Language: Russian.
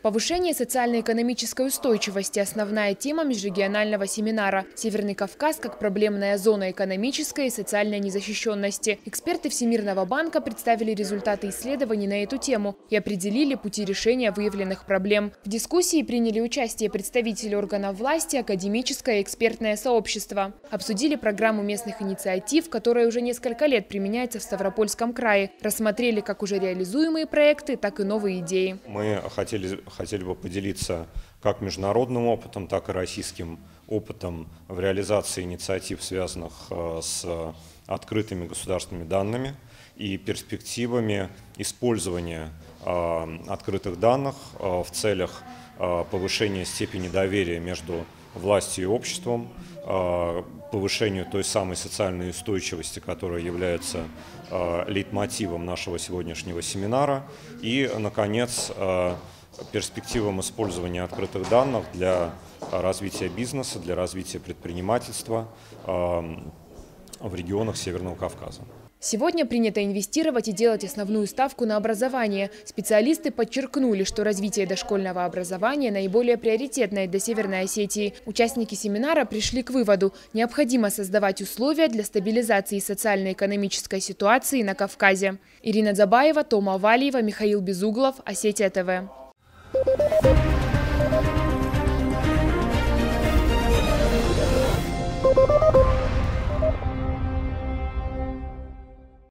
Повышение социально-экономической устойчивости – основная тема межрегионального семинара. Северный Кавказ как проблемная зона экономической и социальной незащищенности. Эксперты Всемирного банка представили результаты исследований на эту тему и определили пути решения выявленных проблем. В дискуссии приняли участие представители органов власти, академическое и экспертное сообщество. Обсудили программу местных инициатив, которая уже несколько лет применяется в Ставропольском крае. Рассмотрели как уже реализуемые проекты, так и новые идеи. Мы хотели бы поделиться как международным опытом, так и российским опытом в реализации инициатив, связанных с открытыми государственными данными и перспективами использования открытых данных в целях повышения степени доверия между властью и обществом, повышению той самой социальной устойчивости, которая является лейтмотивом нашего сегодняшнего семинара, и, наконец, перспективам использования открытых данных для развития бизнеса, для развития предпринимательства в регионах Северного Кавказа. Сегодня принято инвестировать и делать основную ставку на образование. Специалисты подчеркнули, что развитие дошкольного образования наиболее приоритетное для Северной Осетии. Участники семинара пришли к выводу – необходимо создавать условия для стабилизации социально-экономической ситуации на Кавказе. Ирина Дзабаева, Тома Валиева, Михаил Безуглов, Осетия ТВ.